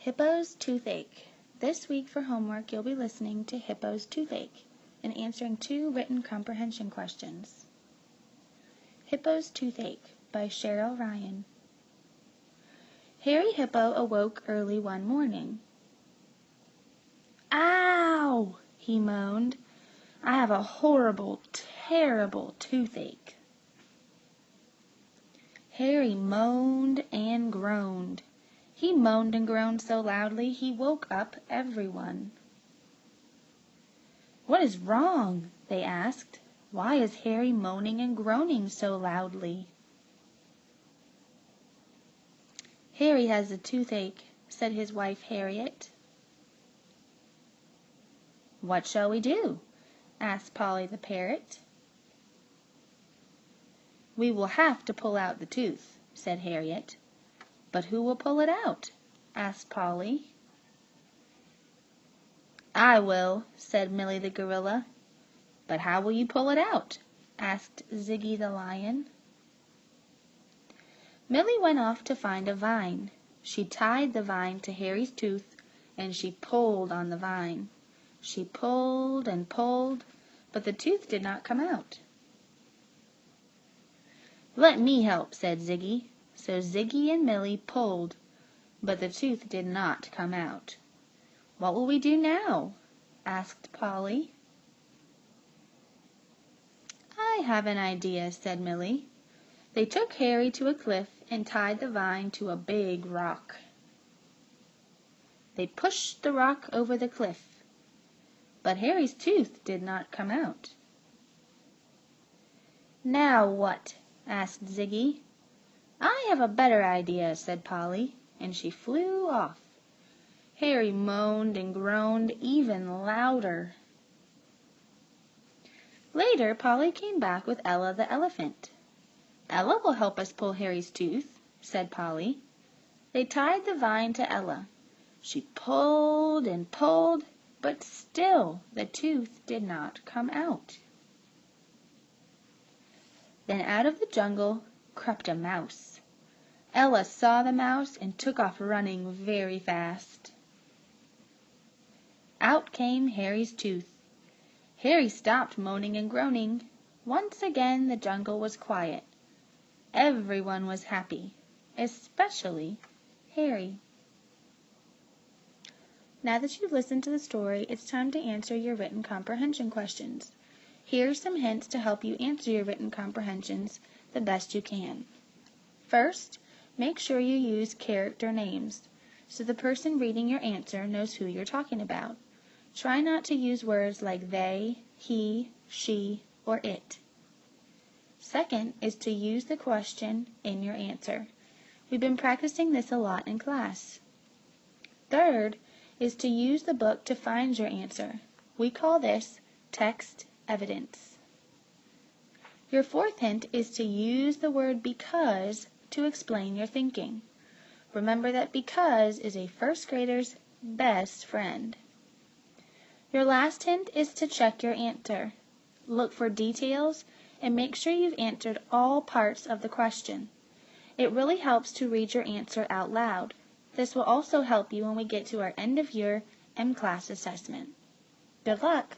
Hippo's Toothache. This week for homework you'll be listening to Hippo's Toothache and answering 2 written comprehension questions. Hippo's Toothache by Cheryl Ryan. Harry Hippo awoke early one morning. "Ow!" he moaned. "I have a horrible, terrible toothache." Harry moaned and groaned. He moaned and groaned so loudly he woke up everyone. "What is wrong?" they asked. "Why is Harry moaning and groaning so loudly?" "Harry has a toothache," said his wife Harriet. "What shall we do?" asked Polly the parrot. "We will have to pull out the tooth," said Harriet. "But who will pull it out?" asked Polly. "I will," said Millie the gorilla. "But how will you pull it out?" asked Ziggy the lion. Millie went off to find a vine. She tied the vine to Harry's tooth, and she pulled on the vine. She pulled and pulled, but the tooth did not come out. "Let me help," said Ziggy. So Ziggy and Millie pulled, but the tooth did not come out. "What will we do now?" asked Polly. "I have an idea," said Millie. They took Harry to a cliff and tied the vine to a big rock. They pushed the rock over the cliff, but Harry's tooth did not come out. "Now what?" asked Ziggy. "I have a better idea," said Polly, and she flew off. Harry moaned and groaned even louder. Later, Polly came back with Ella the elephant. "Ella will help us pull Harry's tooth," said Polly. They tied the vine to Ella. She pulled and pulled, but still the tooth did not come out. Then out of the jungle crept a mouse. Ella saw the mouse and took off running very fast. Out came Harry's tooth. Harry stopped moaning and groaning. Once again the jungle was quiet. Everyone was happy, especially Harry. Now that you've listened to the story, it's time to answer your written comprehension questions. Here are some hints to help you answer your written comprehensions the best you can. First, make sure you use character names, so the person reading your answer knows who you're talking about. Try not to use words like they, he, she, or it. Second is to use the question in your answer. We've been practicing this a lot in class. Third is to use the book to find your answer. We call this text evidence. Your fourth hint is to use the word because to explain your thinking. Remember that because is a first grader's best friend. Your last hint is to check your answer. Look for details and make sure you've answered all parts of the question. It really helps to read your answer out loud. This will also help you when we get to our end of year M-Class assessment. Good luck!